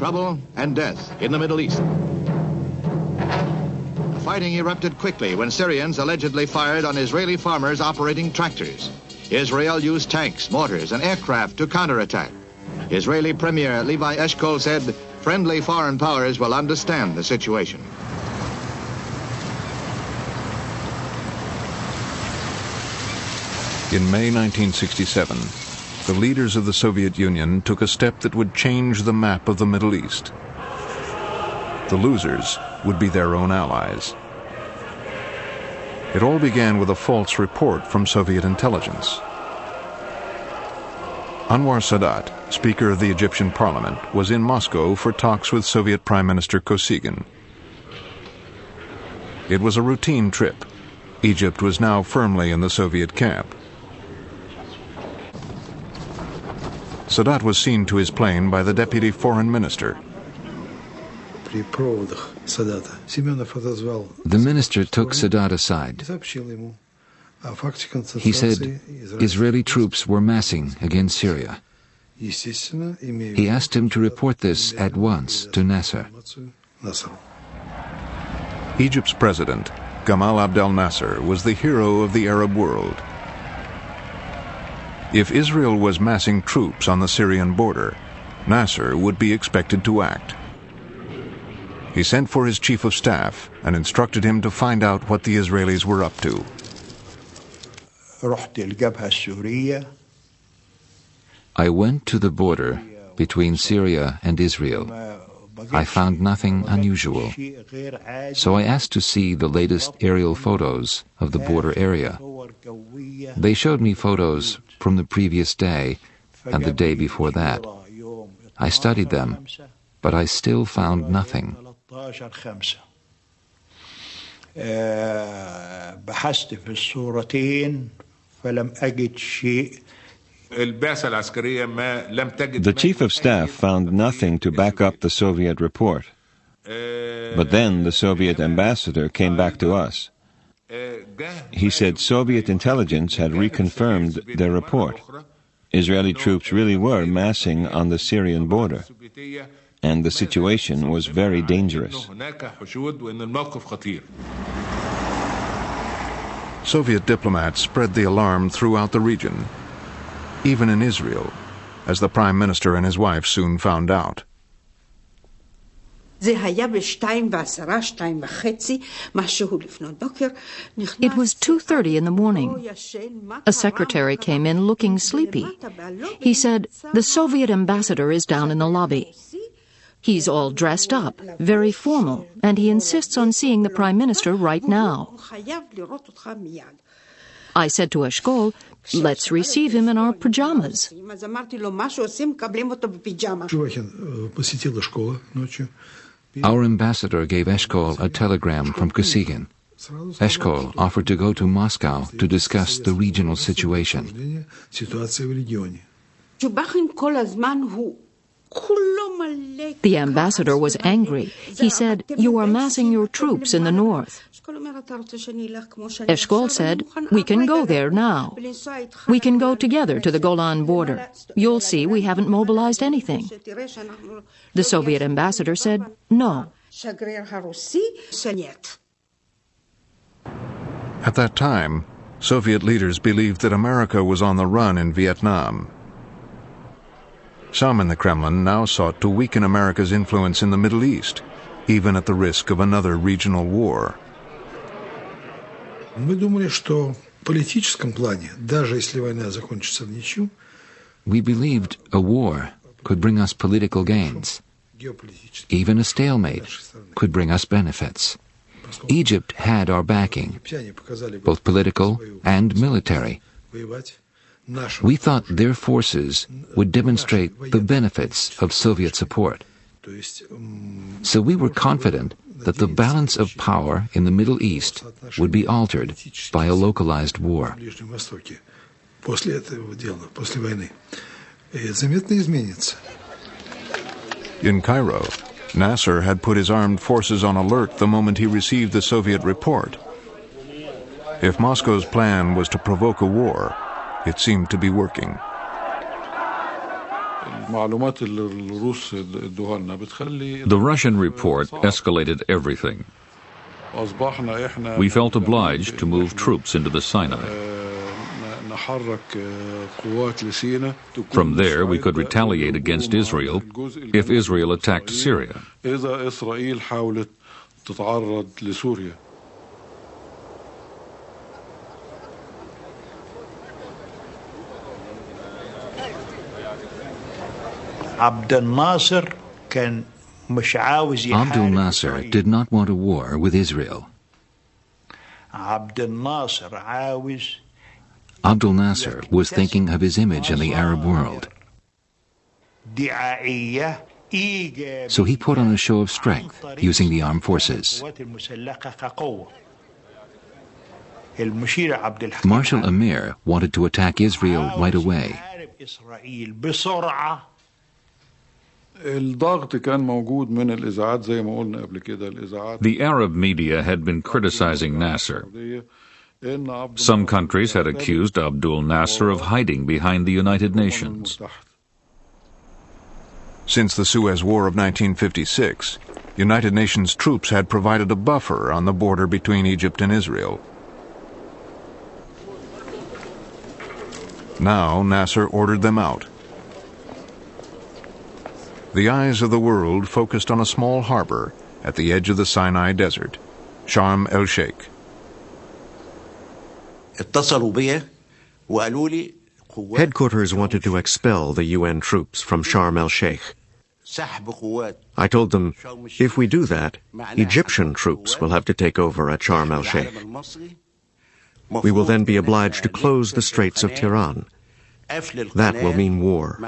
trouble and death in the Middle East. The fighting erupted quickly when Syrians allegedly fired on Israeli farmers operating tractors. Israel used tanks, mortars, and aircraft to counterattack. Israeli Premier Levi Eshkol said, friendly foreign powers will understand the situation. In May 1967, the leaders of the Soviet Union took a step that would change the map of the Middle East. The losers would be their own allies. It all began with a false report from Soviet intelligence. Anwar Sadat, Speaker of the Egyptian Parliament, was in Moscow for talks with Soviet Prime Minister Kosygin. It was a routine trip. Egypt was now firmly in the Soviet camp. Sadat was seen to his plane by the Deputy Foreign Minister. The minister took Sadat aside. He said Israeli troops were massing against Syria. He asked him to report this at once to Nasser. Egypt's president, Gamal Abdel Nasser, was the hero of the Arab world. If Israel was massing troops on the Syrian border, Nasser would be expected to act. He sent for his chief of staff and instructed him to find out what the Israelis were up to. I went to the border between Syria and Israel. I found nothing unusual. So I asked to see the latest aerial photos of the border area. They showed me photos from the previous day and the day before that. I studied them, but I still found nothing. The Chief of Staff found nothing to back up the Soviet report. But then the Soviet ambassador came back to us. He said Soviet intelligence had reconfirmed their report. Israeli troops really were massing on the Syrian border, and the situation was very dangerous. Soviet diplomats spread the alarm throughout the region, even in Israel, as the Prime Minister and his wife soon found out. It was 2:30 in the morning. A secretary came in looking sleepy. He said, "The Soviet ambassador is down in the lobby. He's all dressed up, very formal, and he insists on seeing the Prime Minister right now." I said to Eshkol, "Let's receive him in our pajamas." Our ambassador gave Eshkol a telegram from Kosygin. Eshkol offered to go to Moscow to discuss the regional situation. The ambassador was angry. He said, "You are massing your troops in the north." Eshkol said, "We can go there now. We can go together to the Golan border. You'll see we haven't mobilized anything." The Soviet ambassador said, "No." At that time, Soviet leaders believed that America was on the run in Vietnam. Some in the Kremlin now sought to weaken America's influence in the Middle East, even at the risk of another regional war. We believed a war could bring us political gains. Even a stalemate could bring us benefits. Egypt had our backing, both political and military. We thought their forces would demonstrate the benefits of Soviet support. So we were confident that the balance of power in the Middle East would be altered by a localized war. In Cairo, Nasser had put his armed forces on alert the moment he received the Soviet report. If Moscow's plan was to provoke a war, it seemed to be working. The Russian report escalated everything. We felt obliged to move troops into the Sinai. From there, we could retaliate against Israel if Israel attacked Syria. Abdul Nasser did not want a war with Israel. Abdul Nasser was thinking of his image in the Arab world. So he put on a show of strength using the armed forces. Marshal Amir wanted to attack Israel right away. The Arab media had been criticizing Nasser. Some countries had accused Abdul Nasser of hiding behind the United Nations. Since the Suez War of 1956, United Nations troops had provided a buffer on the border between Egypt and Israel. Now Nasser ordered them out. The eyes of the world focused on a small harbor at the edge of the Sinai Desert, Sharm el-Sheikh. Headquarters wanted to expel the UN troops from Sharm el-Sheikh. I told them, if we do that, Egyptian troops will have to take over at Sharm el-Sheikh. We will then be obliged to close the Straits of Tiran. That will mean war.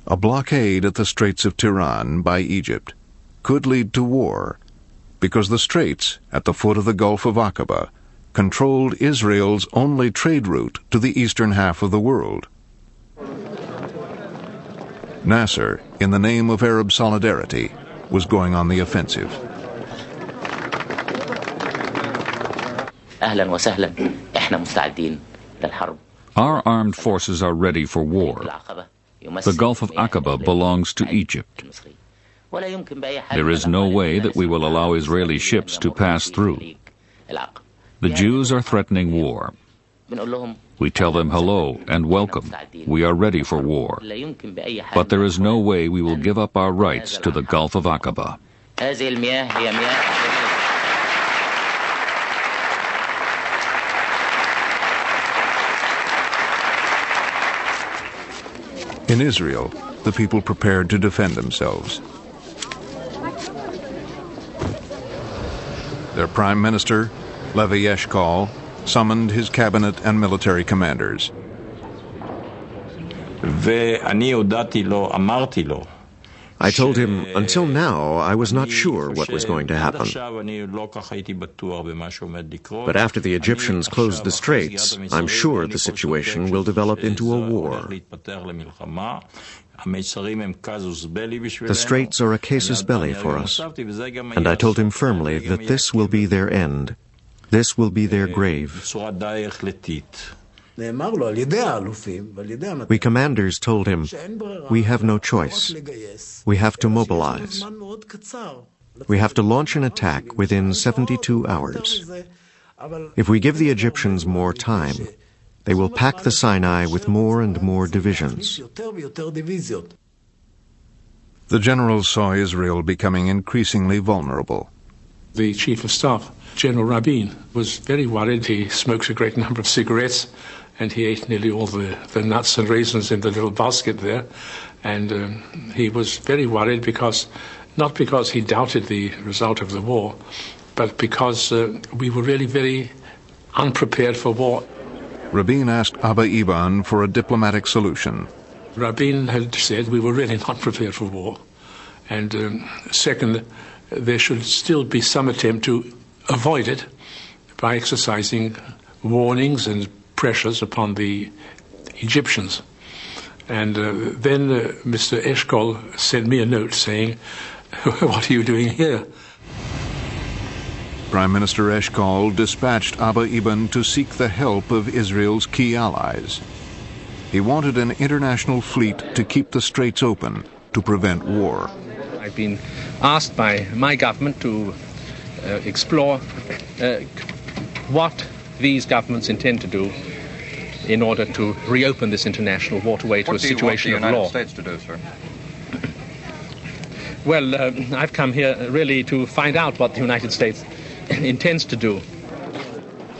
A blockade at the Straits of Tiran by Egypt could lead to war, because the straits at the foot of the Gulf of Aqaba controlled Israel's only trade route to the eastern half of the world. Nasser, in the name of Arab solidarity, was going on the offensive. Our armed forces are ready for war. The Gulf of Aqaba belongs to Egypt. There is no way that we will allow Israeli ships to pass through. The Jews are threatening war. We tell them hello and welcome. We are ready for war. But there is no way we will give up our rights to the Gulf of Aqaba. In Israel, the people prepared to defend themselves. Their prime minister, Levi Eshkol, summoned his cabinet and military commanders. I told him, until now, I was not sure what was going to happen. But after the Egyptians closed the straits, I'm sure the situation will develop into a war. The straits are a casus belli for us, and I told him firmly that this will be their end. This will be their grave. We commanders told him, we have no choice. We have to mobilize. We have to launch an attack within 72 hours. If we give the Egyptians more time, they will pack the Sinai with more and more divisions. The generals saw Israel becoming increasingly vulnerable. The Chief of Staff, General Rabin, was very worried. He smoked a great number of cigarettes, and he ate nearly all the nuts and raisins in the little basket there. And he was very worried not because he doubted the result of the war, but because we were really very unprepared for war. Rabin asked Abba Eban for a diplomatic solution. Rabin had said we were really not prepared for war. And second, there should still be some attempt to avoid it by exercising warnings and pressures upon the Egyptians. And then Mr. Eshkol sent me a note saying, what are you doing here? Prime Minister Eshkol dispatched Abba Eban to seek the help of Israel's key allies. He wanted an international fleet to keep the straits open to prevent war. I've been asked by my government to explore what these governments intend to do in order to reopen this international waterway to a situation of law. What do you want the United States to do, sir? Well, I've come here really to find out what the United States intends to do.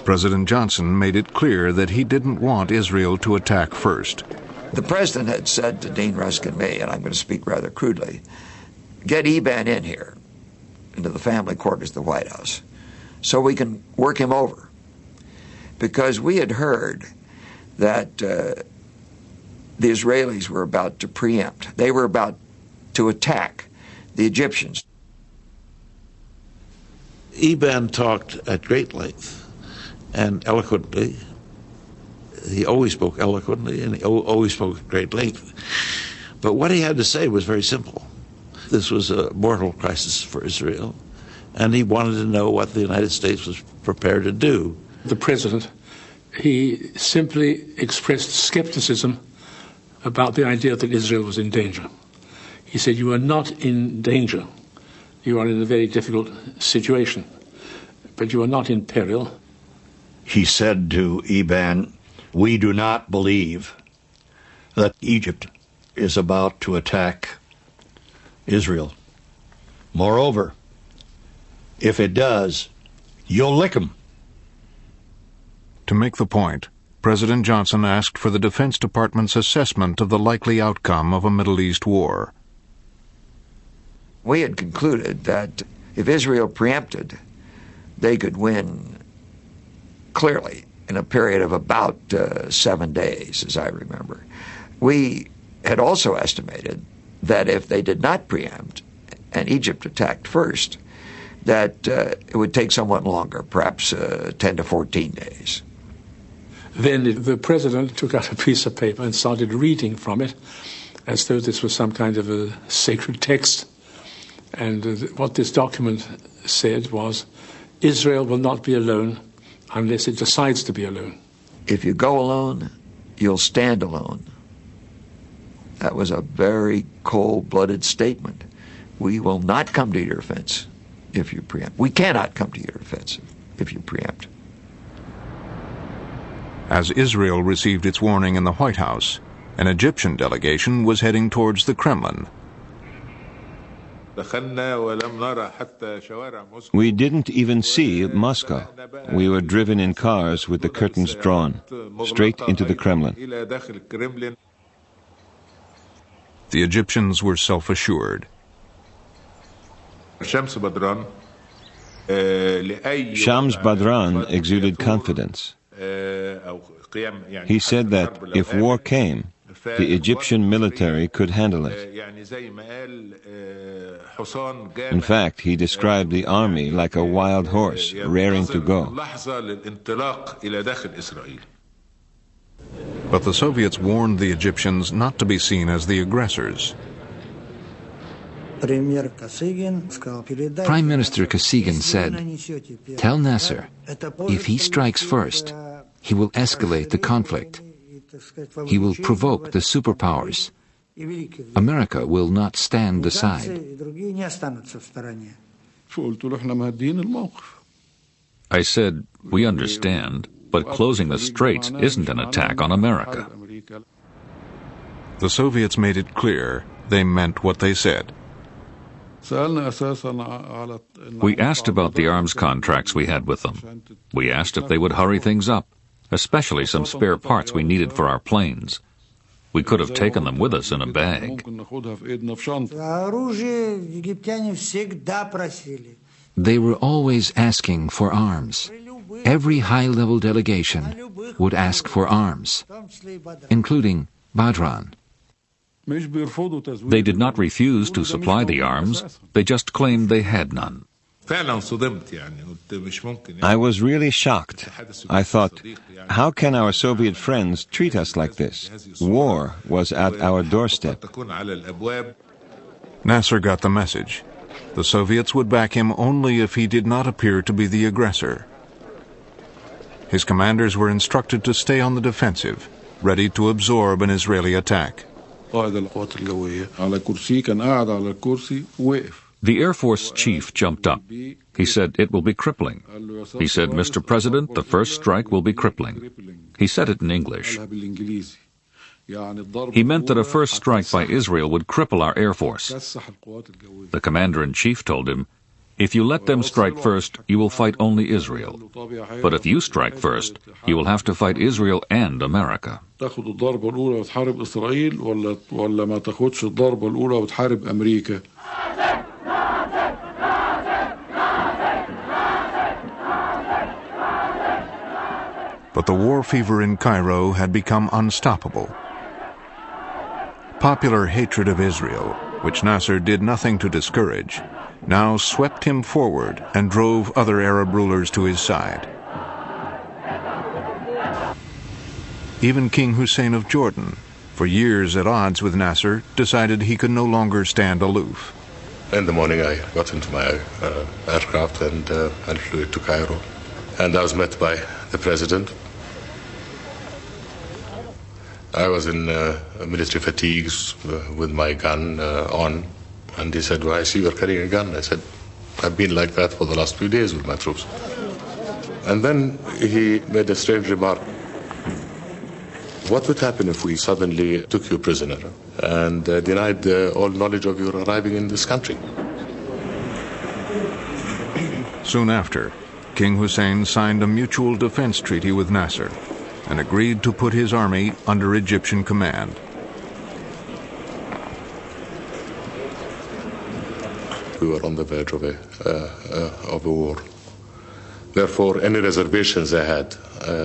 President Johnson made it clear that he didn't want Israel to attack first. The president had said to Dean Rusk and me, and I'm going to speak rather crudely, get Eban in here, into the family quarters of the White House, so we can work him over. Because we had heard that the Israelis were about to preempt. They were about to attack the Egyptians. Eban talked at great length and eloquently. He always spoke eloquently and he always spoke at great length. But what he had to say was very simple. This was a mortal crisis for Israel, and he wanted to know what the United States was prepared to do. The president, he simply expressed skepticism about the idea that Israel was in danger. He said, you are not in danger. You are in a very difficult situation, but you are not in peril. He said to Eban, we do not believe that Egypt is about to attack Israel. Moreover, if it does, you'll lick them. To make the point, President Johnson asked for the Defense Department's assessment of the likely outcome of a Middle East war. We had concluded that if Israel preempted, they could win clearly in a period of about 7 days, as I remember. We had also estimated that if they did not preempt and Egypt attacked first, that it would take somewhat longer, perhaps 10 to 14 days. Then the president took out a piece of paper and started reading from it as though this was some kind of a sacred text. And what this document said was, Israel will not be alone unless it decides to be alone. If you go alone, you'll stand alone. That was a very cold-blooded statement. We will not come to your defense if you preempt. We cannot come to your defense if you preempt. As Israel received its warning in the White House, an Egyptian delegation was heading towards the Kremlin. We didn't even see Moscow. We were driven in cars with the curtains drawn, straight into the Kremlin. The Egyptians were self-assured. Shams Badran exuded confidence. He said that if war came, the Egyptian military could handle it. In fact, he described the army like a wild horse, raring to go. But the Soviets warned the Egyptians not to be seen as the aggressors. Prime Minister Kosygin said, tell Nasser, if he strikes first, he will escalate the conflict. He will provoke the superpowers. America will not stand aside. I said, we understand, but closing the straits isn't an attack on America. The Soviets made it clear they meant what they said. We asked about the arms contracts we had with them. We asked if they would hurry things up, especially some spare parts we needed for our planes. We could have taken them with us in a bag. They were always asking for arms. Every high-level delegation would ask for arms, including Badran. They did not refuse to supply the arms, they just claimed they had none. I was really shocked. I thought, how can our Soviet friends treat us like this? War was at our doorstep. Nasser got the message. The Soviets would back him only if he did not appear to be the aggressor. His commanders were instructed to stay on the defensive, ready to absorb an Israeli attack. The Air Force chief jumped up. He said it will be crippling. He said, Mr. President, the first strike will be crippling. He said it in English. He meant that a first strike by Israel would cripple our Air Force. The commander-in-chief told him, if you let them strike first, you will fight only Israel. But if you strike first, you will have to fight Israel and America. تاخد الضربة الأولى وتحارب إسرائيل ولا ما تاخدش الضربة الأولى وتحارب أمريكا. But the war fever in Cairo had become unstoppable. Popular hatred of Israel, which Nasser did nothing to discourage, now swept him forward and drove other Arab rulers to his side. Even King Hussein of Jordan, for years at odds with Nasser, decided he could no longer stand aloof. In the morning I got into my aircraft and flew to Cairo. And I was met by the president. I was in military fatigues with my gun on. And he said, well, I see you're carrying a gun. I said, I've been like that for the last few days with my troops. And then he made a strange remark. What would happen if we suddenly took you prisoner and denied all knowledge of your arriving in this country? Soon after, King Hussein signed a mutual defense treaty with Nasser and agreed to put his army under Egyptian command. We were on the verge of a war. Therefore, any reservations I had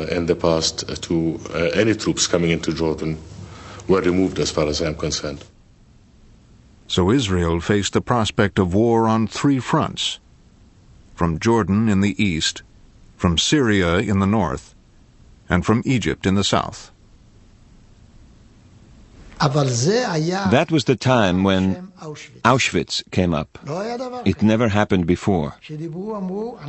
in the past to any troops coming into Jordan were removed as far as I'm concerned. So Israel faced the prospect of war on three fronts: from Jordan in the east, from Syria in the north, and from Egypt in the south. That was the time when Auschwitz came up. It never happened before.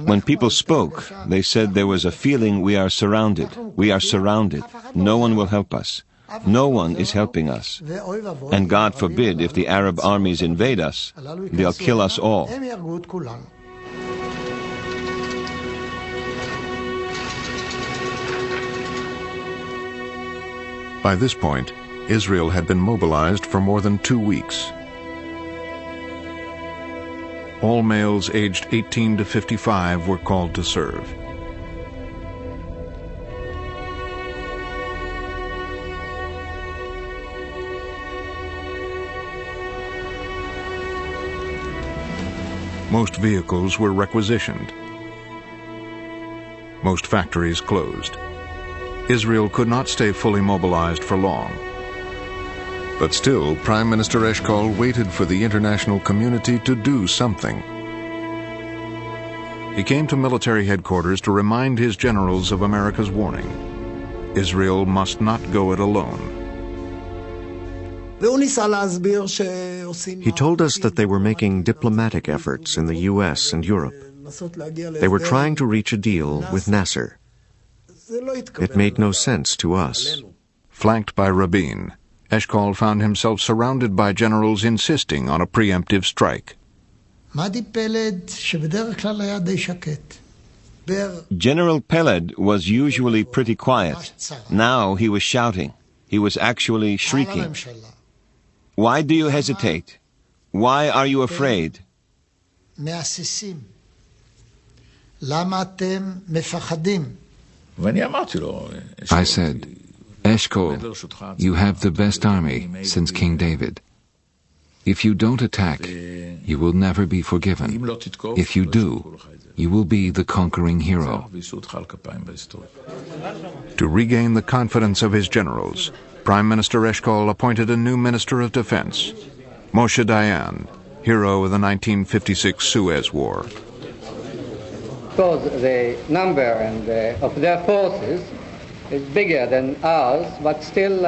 When people spoke, they said there was a feeling we are surrounded. We are surrounded. No one will help us. No one is helping us. And God forbid if the Arab armies invade us, they'll kill us all. By this point, Israel had been mobilized for more than 2 weeks. All males aged 18 to 55 were called to serve. Most vehicles were requisitioned. Most factories closed. Israel could not stay fully mobilized for long. But still, Prime Minister Eshkol waited for the international community to do something. He came to military headquarters to remind his generals of America's warning. Israel must not go it alone. He told us that they were making diplomatic efforts in the U.S. and Europe. They were trying to reach a deal with Nasser. It made no sense to us. Flanked by Rabin, Eshkol found himself surrounded by generals insisting on a preemptive strike. General Peled was usually pretty quiet. Now he was shouting. He was actually shrieking. Why do you hesitate? Why are you afraid? I said, Eshkol, you have the best army since King David. If you don't attack, you will never be forgiven. If you do, you will be the conquering hero. To regain the confidence of his generals, Prime Minister Eshkol appointed a new Minister of Defense, Moshe Dayan, hero of the 1956 Suez War. Because the number of their forces is bigger than ours, but still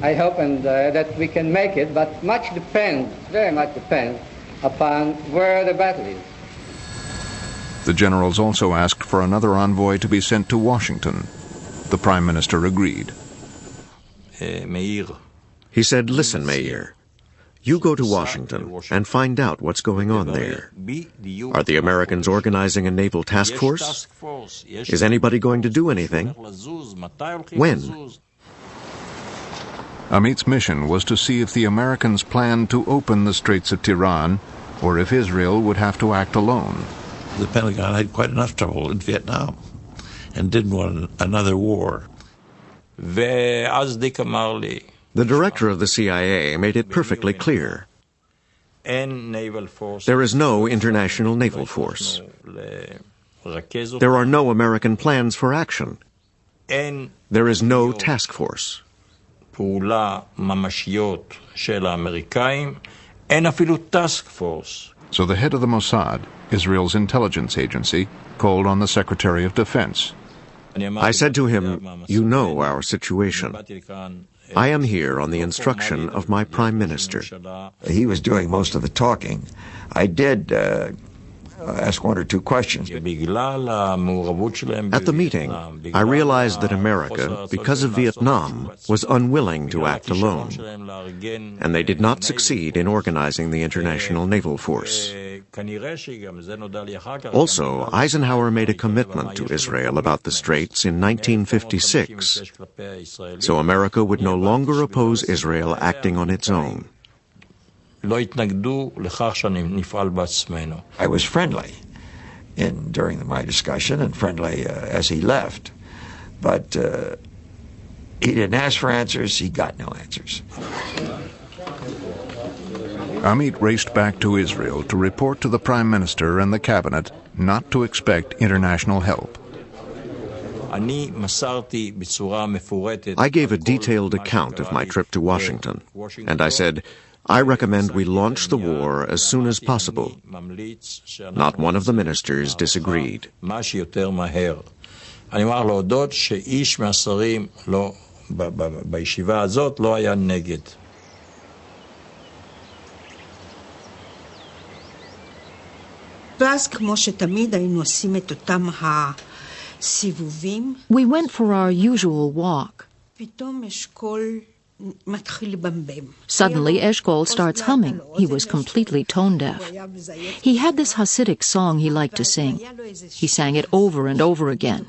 I hope that we can make it, but very much depends upon where the battle is. The generals also asked for another envoy to be sent to Washington. The Prime Minister agreed. He said, "Listen, Meir, you go to Washington and find out what's going on there. Are the Americans organizing a naval task force? Is anybody going to do anything? When?" Amit's mission was to see if the Americans planned to open the Straits of Tiran or if Israel would have to act alone. The Pentagon had quite enough trouble in Vietnam and didn't want another war. The director of the CIA made it perfectly clear. There is no international naval force. There are no American plans for action. There is no task force. So the head of the Mossad, Israel's intelligence agency, called on the Secretary of Defense. I said to him, "You know our situation. I am here on the instruction of my Prime Minister." He was doing most of the talking. I did ask one or two questions. At the meeting, I realized that America, because of Vietnam, was unwilling to act alone, and they did not succeed in organizing the international naval force. Also, Eisenhower made a commitment to Israel about the Straits in 1956, so America would no longer oppose Israel acting on its own. I was friendly during my discussion and friendly as he left, but he didn't ask for answers, he got no answers. Amit raced back to Israel to report to the Prime Minister and the Cabinet not to expect international help. I gave a detailed account of my trip to Washington, and I said, "I recommend we launch the war as soon as possible." Not one of the ministers disagreed. We went for our usual walk. Suddenly, Eshkol starts humming. He was completely tone deaf. He had this Hasidic song he liked to sing. He sang it over and over again.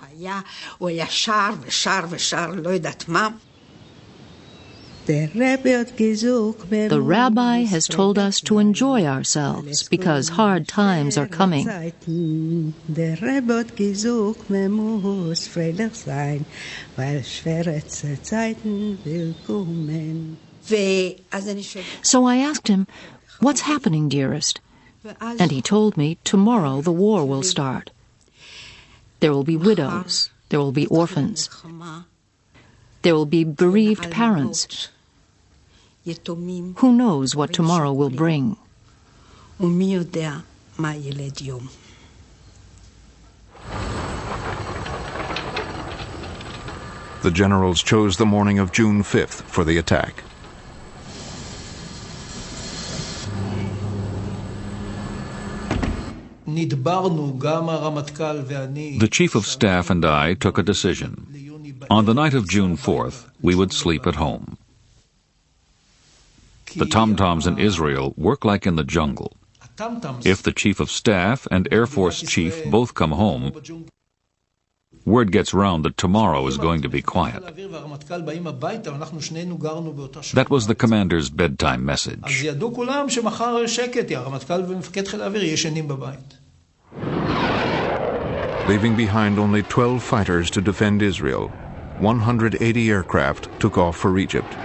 The rabbi has told us to enjoy ourselves because hard times are coming. So I asked him, "What's happening, dearest?" And he told me tomorrow the war will start. There will be widows. There will be orphans. There will be bereaved parents. Who knows what tomorrow will bring? The generals chose the morning of June 5th for the attack. The Chief of Staff and I took a decision. On the night of June 4th, we would sleep at home. The tom-toms in Israel work like in the jungle. If the Chief of Staff and Air Force Chief both come home, word gets round that tomorrow is going to be quiet. That was the commander's bedtime message. Leaving behind only 12 fighters to defend Israel, 180 aircraft took off for Egypt.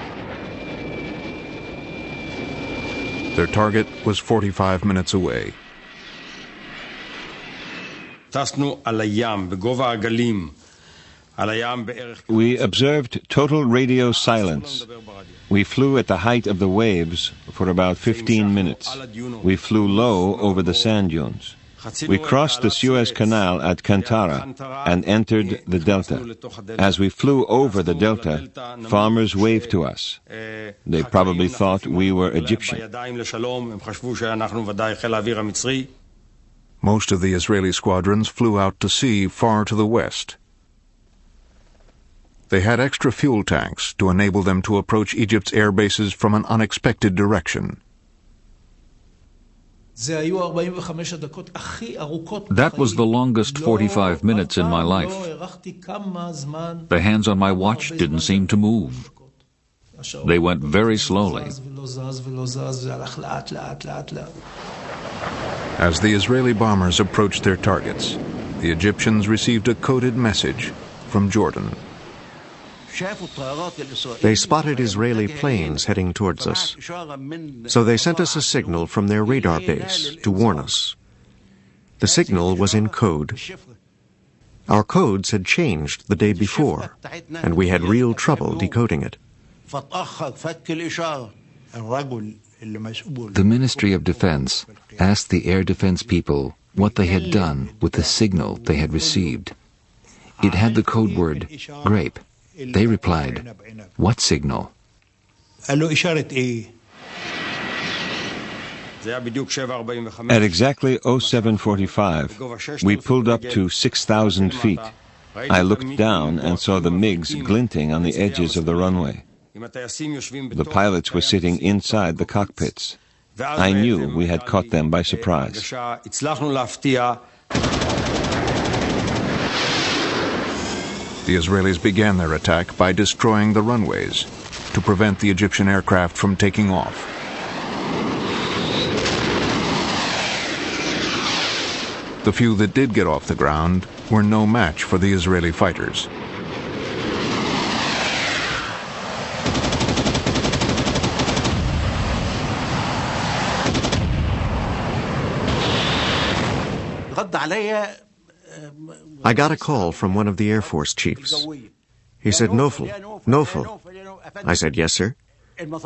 Their target was 45 minutes away. We observed total radio silence. We flew at the height of the waves for about 15 minutes. We flew low over the sand dunes. We crossed the Suez Canal at Kantara and entered the delta. As we flew over the delta, farmers waved to us. They probably thought we were Egyptian. Most of the Israeli squadrons flew out to sea far to the west. They had extra fuel tanks to enable them to approach Egypt's air bases from an unexpected direction. That was the longest 45 minutes in my life. The hands on my watch didn't seem to move. They went very slowly. As the Israeli bombers approached their targets, the Egyptians received a coded message from Jordan. They spotted Israeli planes heading towards us. So they sent us a signal from their radar base to warn us. The signal was in code. Our codes had changed the day before, and we had real trouble decoding it. The Ministry of Defense asked the air defense people what they had done with the signal they had received. It had the code word grape. They replied, "What signal?" At exactly 07:45, we pulled up to 6,000 feet. I looked down and saw the MiGs glinting on the edges of the runway. The pilots were sitting inside the cockpits. I knew we had caught them by surprise. The Israelis began their attack by destroying the runways to prevent the Egyptian aircraft from taking off. The few that did get off the ground were no match for the Israeli fighters. I got a call from one of the Air Force chiefs. He said, "Nofel, Nofel." I said, "Yes, sir."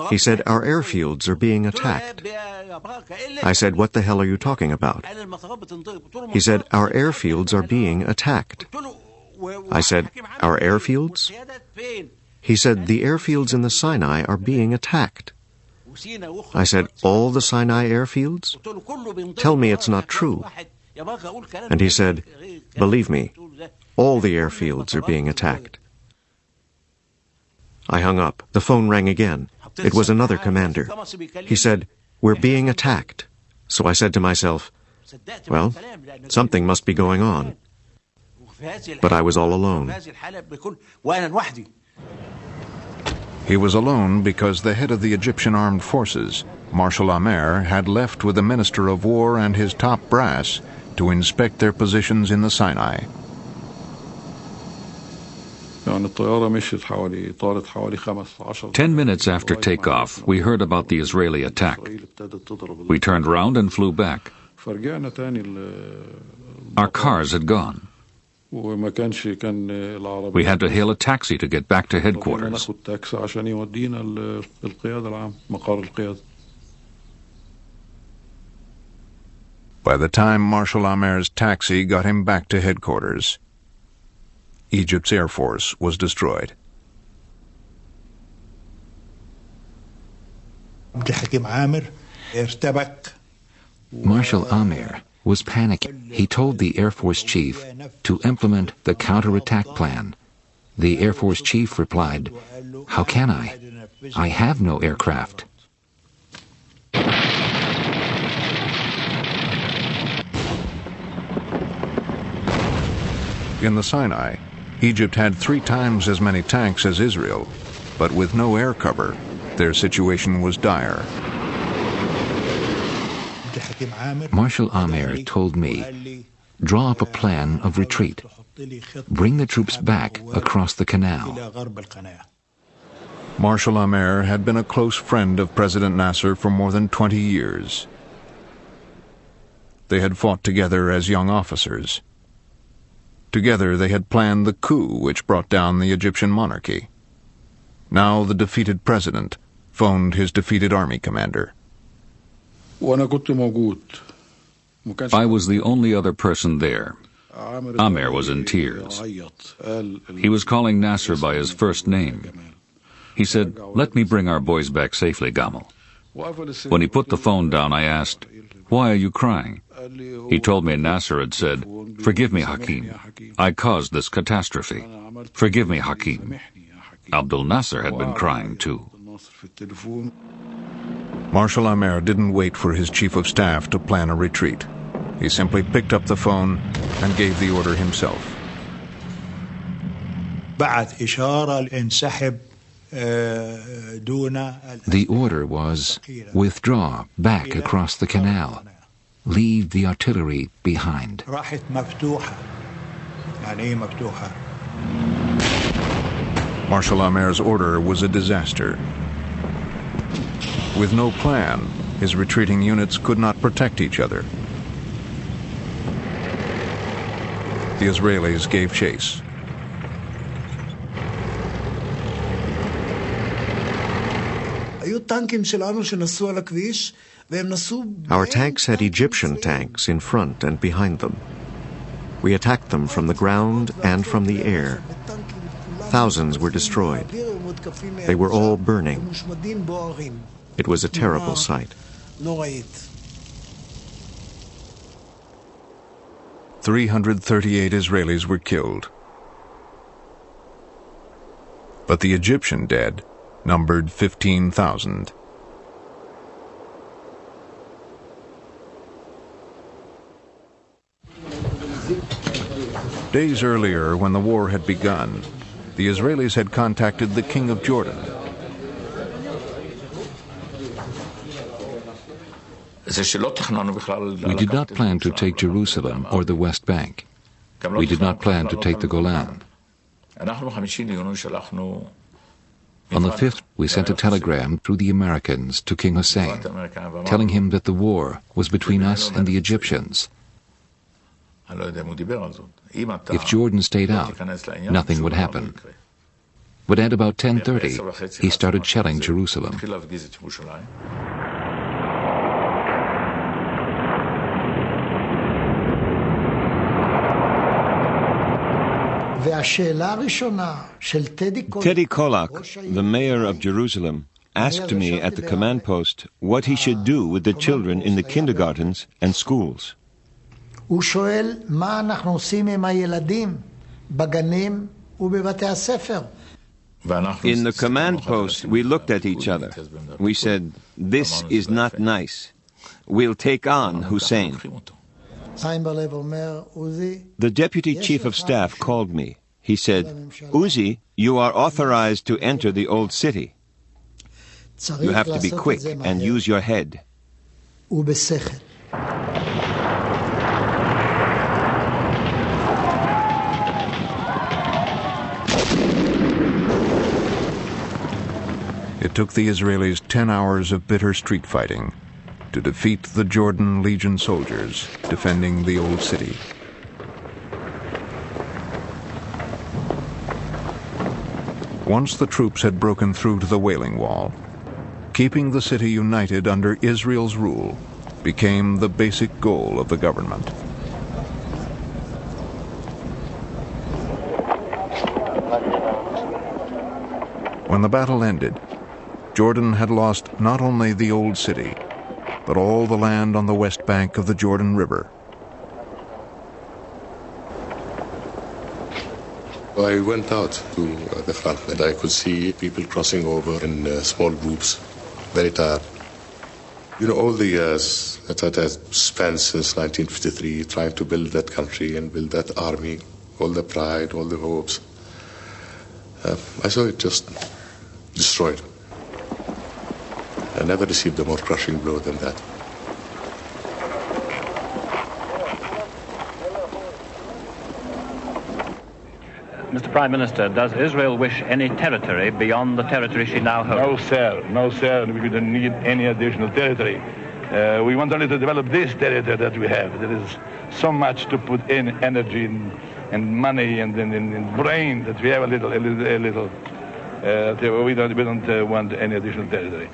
He said, "Our airfields are being attacked." I said, "What the hell are you talking about?" He said, "Our airfields are being attacked." I said, "Our airfields?" He said, "The airfields in the Sinai are being attacked." I said, "All the Sinai airfields? Tell me it's not true." And he said, "Believe me, all the airfields are being attacked." I hung up. The phone rang again. It was another commander. He said, "We're being attacked." So I said to myself, well, something must be going on. But I was all alone. He was alone because the head of the Egyptian armed forces, Marshal Amer, had left with the Minister of War and his top brass to inspect their positions in the Sinai. 10 minutes after takeoff, we heard about the Israeli attack. We turned round and flew back. Our cars had gone. We had to hail a taxi to get back to headquarters. By the time Marshal Amer's taxi got him back to headquarters, Egypt's Air Force was destroyed. Marshal Amer was panicking. He told the Air Force chief to implement the counterattack plan. The Air Force chief replied, "How can I? I have no aircraft." In the Sinai, Egypt had 3 times as many tanks as Israel, but with no air cover, their situation was dire. Marshal Amer told me, "Draw up a plan of retreat. Bring the troops back across the canal." Marshal Amer had been a close friend of President Nasser for more than 20 years. They had fought together as young officers. Together they had planned the coup which brought down the Egyptian monarchy. Now the defeated president phoned his defeated army commander. I was the only other person there. Amer was in tears. He was calling Nasser by his first name. He said, "Let me bring our boys back safely, Gamal." When he put the phone down, I asked, "Why are you crying?" He told me Nasser had said, "Forgive me, Hakim. I caused this catastrophe. Forgive me, Hakim." Abdul Nasser had been crying too. Marshal Amer didn't wait for his chief of staff to plan a retreat. He simply picked up the phone and gave the order himself. The order was, withdraw back across the canal. Leave the artillery behind. Marshal Amer's order was a disaster. With no plan, his retreating units could not protect each other. The Israelis gave chase. Our tanks had Egyptian tanks in front and behind them. We attacked them from the ground and from the air. Thousands were destroyed. They were all burning. It was a terrible sight. 338 Israelis were killed. But the Egyptian dead numbered 15,000. Days earlier, when the war had begun, the Israelis had contacted the King of Jordan. We did not plan to take Jerusalem or the West Bank. We did not plan to take the Golan. On the 5th, we sent a telegram through the Americans to King Hussein, telling him that the war was between us and the Egyptians. If Jordan stayed out, nothing would happen. But at about 10:30, he started shelling Jerusalem. Teddy Kolak, the mayor of Jerusalem, asked me at the command post what he should do with the children in the kindergartens and schools. הוא שואל מה אנחנו עושים עם הילדים בגנים ובבתי הספר. In the command post, we looked at each other. We said, "This is not nice. We'll take on Hussein." The deputy chief of staff called me. He said, "Uzi, you are authorized to enter the old city. You have to be quick and use your head." It took the Israelis 10 hours of bitter street fighting to defeat the Jordan Legion soldiers defending the old city. Once the troops had broken through to the Wailing Wall, keeping the city united under Israel's rule became the basic goal of the government. When the battle ended, Jordan had lost not only the old city, but all the land on the west bank of the Jordan River. I went out to the front and I could see people crossing over in small groups, very tired. You know, all the years that I had spent since 1953 trying to build that country and build that army, all the pride, all the hopes, I saw it just destroyed. I never received a more crushing blow than that. Mr. Prime Minister, does Israel wish any territory beyond the territory she now holds? No, sir. No, sir. We don't need any additional territory. We want only to develop this territory that we have. There is so much to put in energy and money and brain that we have a little. We don't want any additional territory.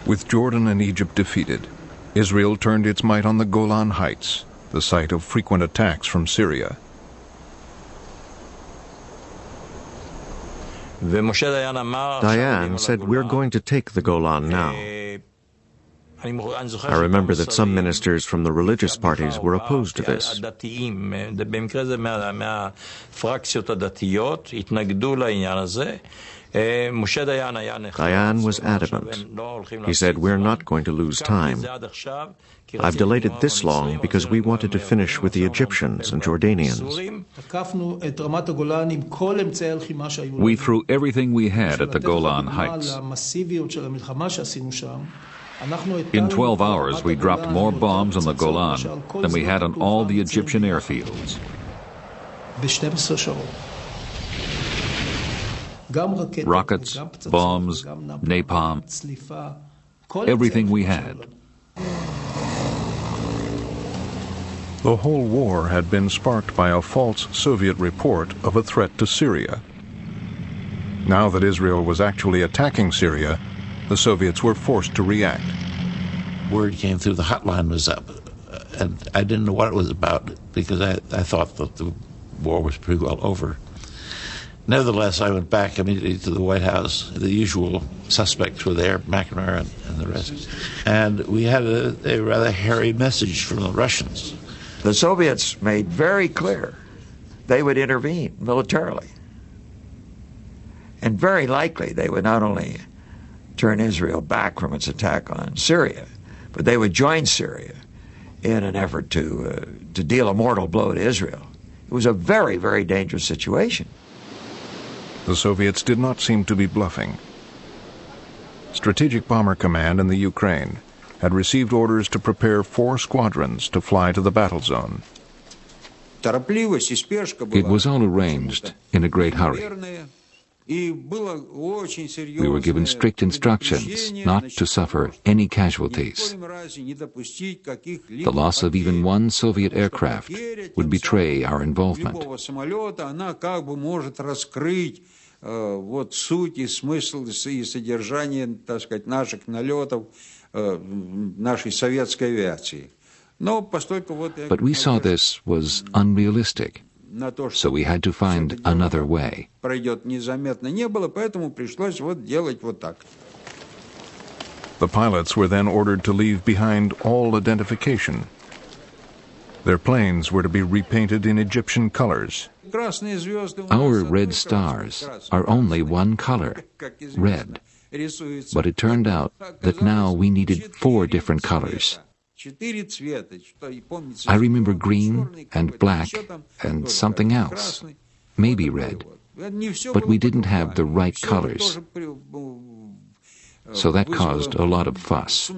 With Jordan and Egypt defeated, Israel turned its might on the Golan Heights, the site of frequent attacks from Syria. Dayan said, "We're going to take the Golan now." I remember that some ministers from the religious parties were opposed to this. Dayan was adamant. He said, "We're not going to lose time. I've delayed it this long because we wanted to finish with the Egyptians and Jordanians." We threw everything we had at the Golan Heights. In 12 hours, we dropped more bombs on the Golan than we had on all the Egyptian airfields. Rockets, bombs, napalm, everything we had. The whole war had been sparked by a false Soviet report of a threat to Syria. Now that Israel was actually attacking Syria, the Soviets were forced to react. Word came through the hotline was up, and I didn't know what it was about because I thought that the war was pretty well over. Nevertheless, I went back immediately to the White House. The usual suspects were there, McNamara and the rest. And we had a rather hairy message from the Russians. The Soviets made very clear they would intervene militarily. And very likely they would not only turn Israel back from its attack on Syria, but they would join Syria in an effort to deal a mortal blow to Israel. It was a very, very dangerous situation. The Soviets did not seem to be bluffing. Strategic Bomber Command in the Ukraine had received orders to prepare 4 squadrons to fly to the battle zone. It was all arranged in a great hurry. We were given strict instructions not to suffer any casualties. The loss of even one Soviet aircraft would betray our involvement. But we saw this was unrealistic, so we had to find another way. The pilots were then ordered to leave behind all identification. Their planes were to be repainted in Egyptian colors. Our red stars are only one color, red. But it turned out that now we needed 4 different colors. I remember green and black and something else, maybe red. But we didn't have the right colors. So that caused a lot of fuss.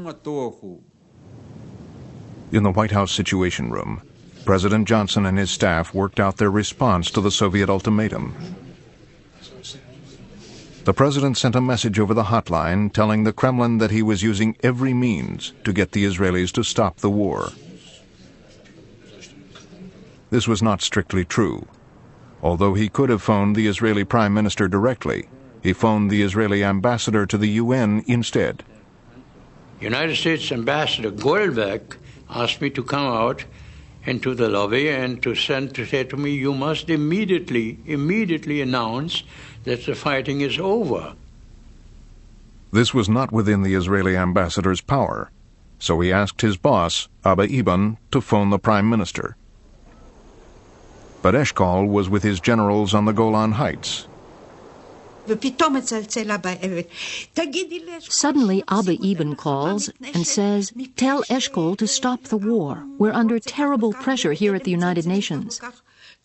In the White House Situation Room, President Johnson and his staff worked out their response to the Soviet ultimatum. The president sent a message over the hotline telling the Kremlin that he was using every means to get the Israelis to stop the war. This was not strictly true. Although he could have phoned the Israeli Prime Minister directly, he phoned the Israeli ambassador to the UN instead. United States Ambassador Goldberg asked me to come out into the lobby and to say to me, you must immediately announce that the fighting is over. This was not within the Israeli ambassador's power, so he asked his boss, Abba Eban, to phone the Prime Minister. But Eshkol was with his generals on the Golan Heights. Suddenly Abba Eban calls and says, "Tell Eshkol to stop the war. We're under terrible pressure here at the United Nations."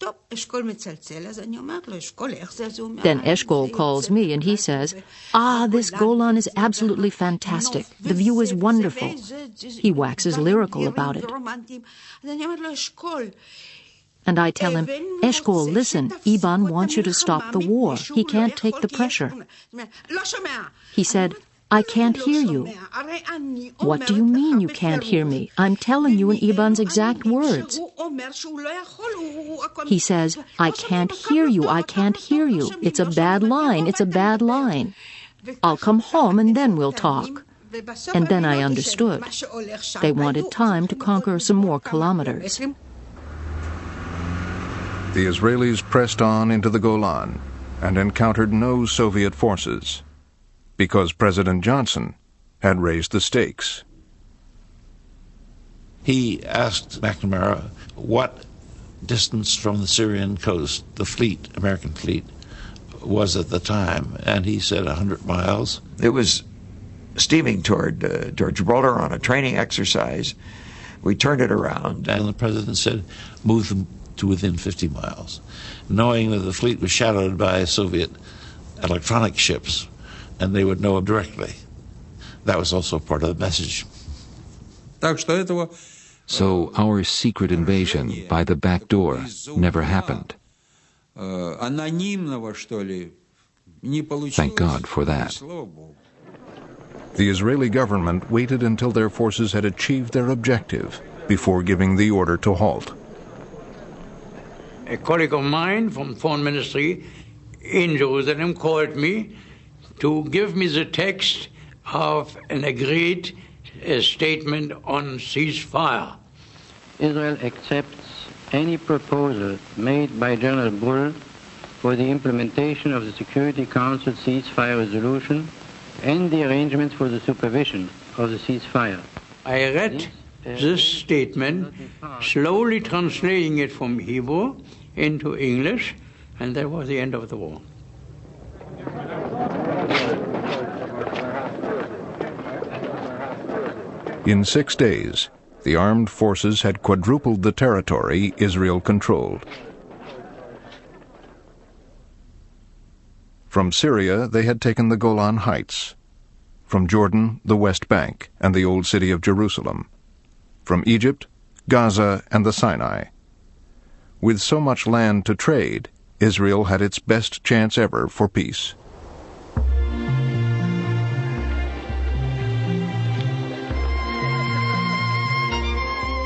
Then Eshkol calls me and he says, "This Golan is absolutely fantastic. The view is wonderful." He waxes lyrical about it. And I tell him, "Eshkol, listen, Eban wants you to stop the war. He can't take the pressure." He said, "I can't hear you." "What do you mean you can't hear me? I'm telling you in Eban's exact words." He says, "I can't hear you, I can't hear you. It's a bad line, it's a bad line. I'll come home and then we'll talk." And then I understood. They wanted time to conquer some more kilometers. The Israelis pressed on into the Golan. and encountered no Soviet forces, because President Johnson had raised the stakes. He asked McNamara what distance from the Syrian coast the fleet, American fleet, was at the time, and he said 100 miles. It was steaming toward Gibraltar on a training exercise. We turned it around. And the president said, move them to within 50 miles, knowing that the fleet was shadowed by Soviet electronic ships, and they would know them directly. That was also part of the message. So our secret invasion by the back door never happened. Thank God for that. The Israeli government waited until their forces had achieved their objective before giving the order to halt. A colleague of mine from Foreign Ministry in Jerusalem called me to give me the text of an agreed statement on ceasefire. Israel accepts any proposal made by General Bull for the implementation of the Security Council ceasefire resolution and the arrangements for the supervision of the ceasefire. I read this statement, slowly translating it from Hebrew into English, and that was the end of the war. In 6 days, the armed forces had quadrupled the territory Israel controlled. From Syria, they had taken the Golan Heights. From Jordan, the West Bank and the Old City of Jerusalem. From Egypt, Gaza and the Sinai. With so much land to trade, Israel had its best chance ever for peace.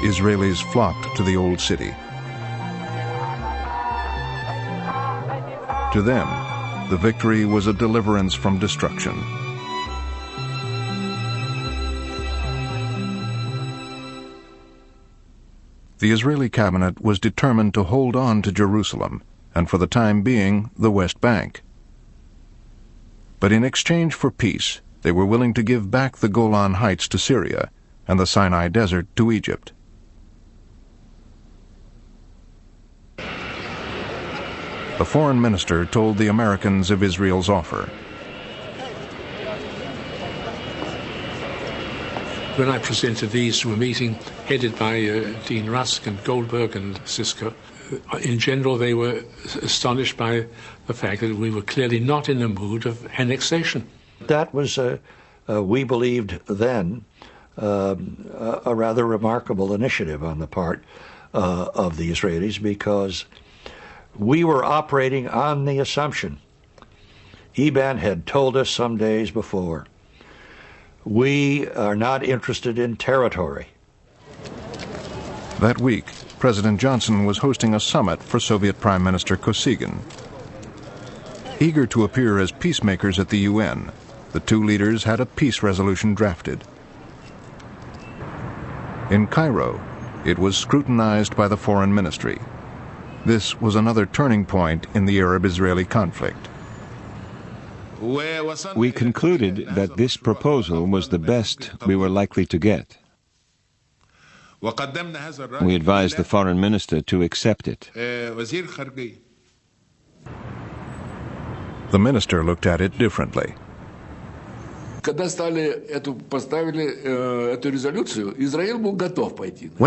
Israelis flocked to the Old City. To them, the victory was a deliverance from destruction. The Israeli cabinet was determined to hold on to Jerusalem and, for the time being, the West Bank. But in exchange for peace, they were willing to give back the Golan Heights to Syria and the Sinai Desert to Egypt. The foreign minister told the Americans of Israel's offer. When I presented these to a meeting headed by Dean Rusk and Goldberg and Sisko, in general they were astonished by the fact that we were clearly not in the mood of annexation. That was, we believed then, a rather remarkable initiative on the part of the Israelis, because we were operating on the assumption, Eban had told us some days before, we are not interested in territory. That week, President Johnson was hosting a summit for Soviet Prime Minister Kosygin. Eager to appear as peacemakers at the UN, the two leaders had a peace resolution drafted. In Cairo, it was scrutinized by the Foreign Ministry. This was another turning point in the Arab-Israeli conflict. We concluded that this proposal was the best we were likely to get. We advised the foreign minister to accept it. The minister looked at it differently. When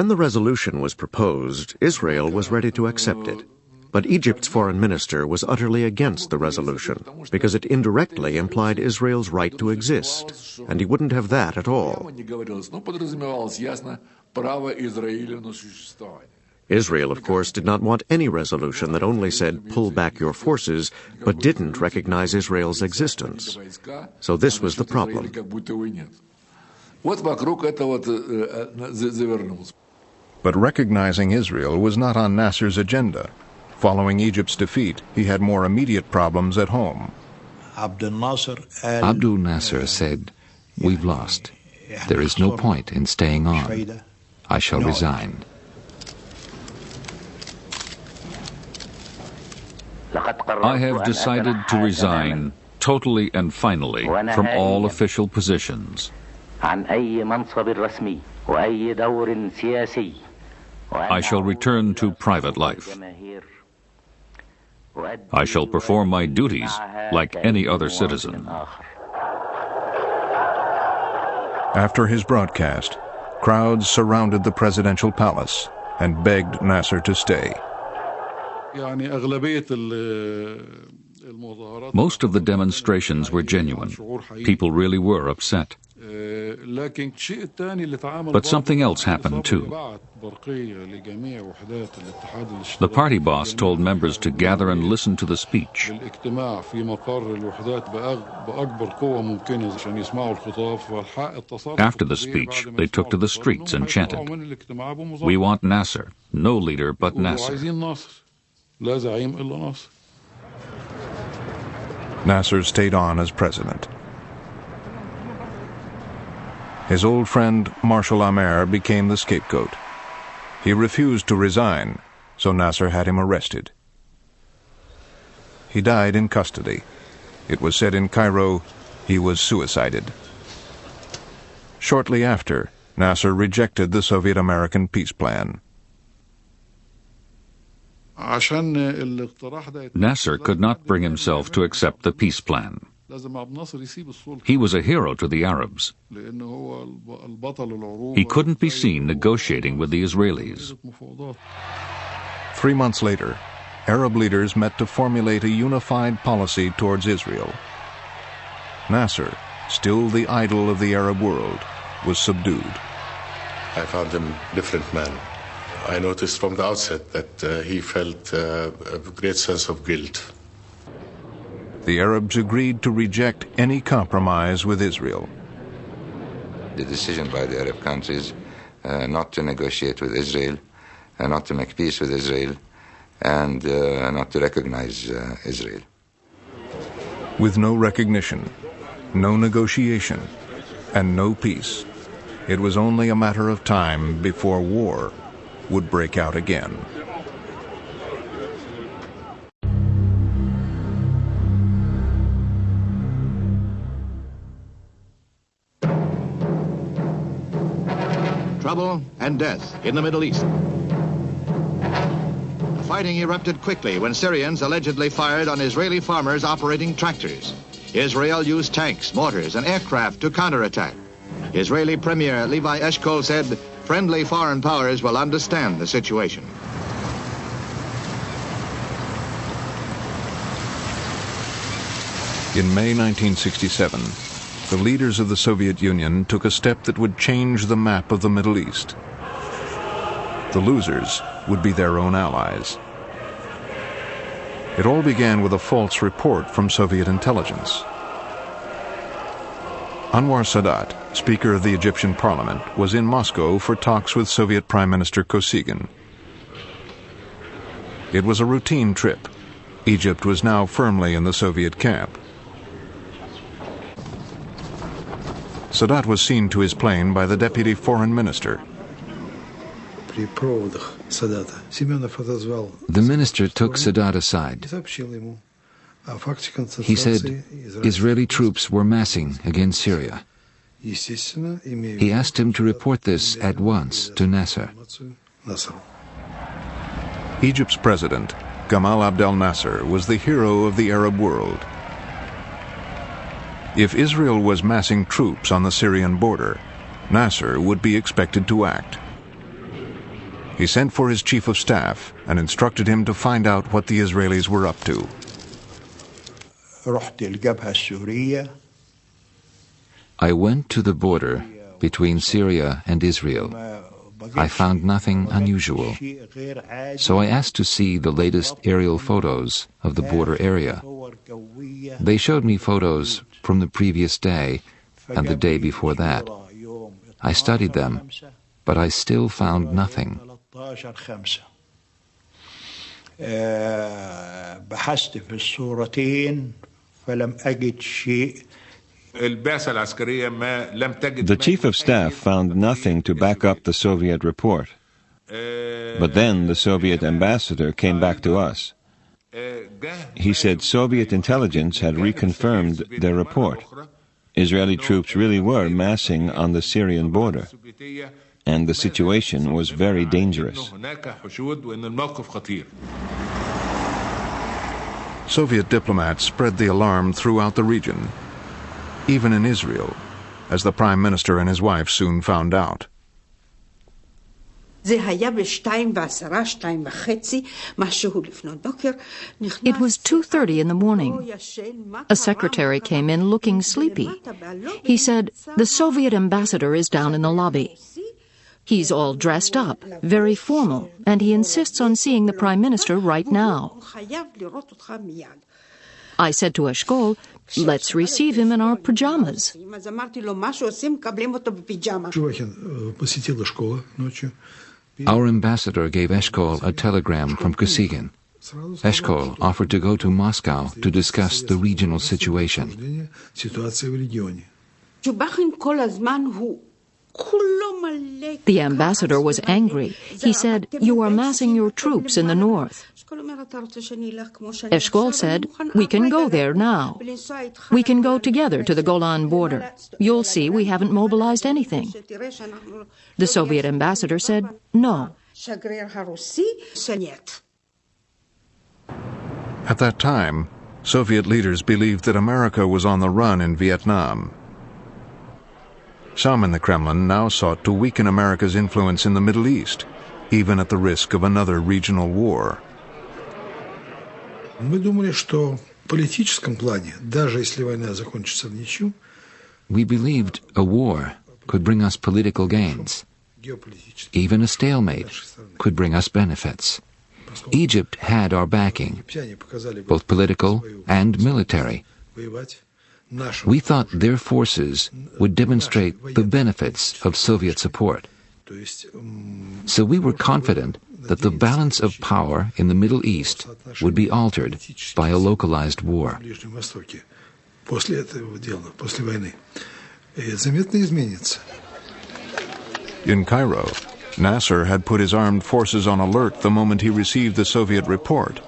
the resolution was proposed, Israel was ready to accept it. But Egypt's foreign minister was utterly against the resolution because it indirectly implied Israel's right to exist, and he wouldn't have that at all. Israel, of course, did not want any resolution that only said, pull back your forces, but didn't recognize Israel's existence. So this was the problem. But recognizing Israel was not on Nasser's agenda. Following Egypt's defeat, he had more immediate problems at home. Abdul Nasser said, "We've lost. There is no point in staying on. I shall resign." I have decided to resign totally and finally from all official positions. I shall return to private life. I shall perform my duties like any other citizen. After his broadcast, crowds surrounded the presidential palace and begged Nasser to stay. Most of the demonstrations were genuine. People really were upset. But something else happened too. The party boss told members to gather and listen to the speech. After the speech, they took to the streets and chanted, "We want Nasser, no leader but Nasser." Nasser stayed on as president. His old friend Marshal Amer became the scapegoat. He refused to resign, so Nasser had him arrested. He died in custody. It was said in Cairo he was suicided. Shortly after, Nasser rejected the Soviet-American peace plan. Nasser could not bring himself to accept the peace plan. He was a hero to the Arabs. He couldn't be seen negotiating with the Israelis. 3 months later, Arab leaders met to formulate a unified policy towards Israel. Nasser, still the idol of the Arab world, was subdued. I found him a different man. I noticed from the outset that he felt a great sense of guilt. The Arabs agreed to reject any compromise with Israel. The decision by the Arab countries not to negotiate with Israel, not to make peace with Israel, and not to recognize Israel. With no recognition, no negotiation, and no peace, it was only a matter of time before war would break out again. Trouble and death in the Middle East. The fighting erupted quickly when Syrians allegedly fired on Israeli farmers operating tractors. Israel used tanks, mortars, and aircraft to counterattack. Israeli Premier Levi Eshkol said, "Friendly foreign powers will understand the situation." In May 1967, the leaders of the Soviet Union took a step that would change the map of the Middle East. The losers would be their own allies. It all began with a false report from Soviet intelligence. Anwar Sadat, Speaker of the Egyptian Parliament, was in Moscow for talks with Soviet Prime Minister Kosygin. It was a routine trip. Egypt was now firmly in the Soviet camp. Sadat was seen to his plane by the Deputy Foreign Minister. The minister took Sadat aside. He said Israeli troops were massing against Syria. He asked him to report this at once to Nasser. Egypt's president, Gamal Abdel Nasser, was the hero of the Arab world. If Israel was massing troops on the Syrian border, Nasser would be expected to act. He sent for his chief of staff and instructed him to find out what the Israelis were up to. I went to the border between Syria and Israel. I found nothing unusual. So I asked to see the latest aerial photos of the border area. They showed me photos from the previous day and the day before that. I studied them, but I still found nothing. The chief of staff found nothing to back up the Soviet report. But then the Soviet ambassador came back to us. He said Soviet intelligence had reconfirmed their report. Israeli troops really were massing on the Syrian border, and the situation was very dangerous. Soviet diplomats spread the alarm throughout the region, even in Israel, as the Prime Minister and his wife soon found out. It was 2:30 in the morning. A secretary came in looking sleepy. He said, "The Soviet ambassador is down in the lobby. He's all dressed up, very formal, and he insists on seeing the Prime Minister right now." I said to Eshkol, "Let's receive him in our pajamas." Our ambassador gave Eshkol a telegram from Kosygin. Eshkol offered to go to Moscow to discuss the regional situation. The ambassador was angry. He said, "You are massing your troops in the north." Eshkol said, "We can go there now. We can go together to the Golan border. You'll see we haven't mobilized anything." The Soviet ambassador said, "No." At that time, Soviet leaders believed that America was on the run in Vietnam. Some in the Kremlin now sought to weaken America's influence in the Middle East, even at the risk of another regional war. Мы думали, что в политическом плане, даже если война закончится в ничью, we believed a war could bring us political gains. Even a stalemate could bring us benefits. Egypt had our backing, both political and military. We thought their forces would demonstrate the benefits of Soviet support. So we were confident that the balance of power in the Middle East would be altered by a localized war. In Cairo, Nasser had put his armed forces on alert the moment he received the Soviet report.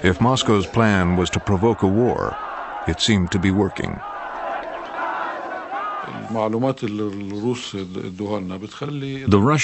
If Moscow's plan was to provoke a war, it seemed to be working. The Russian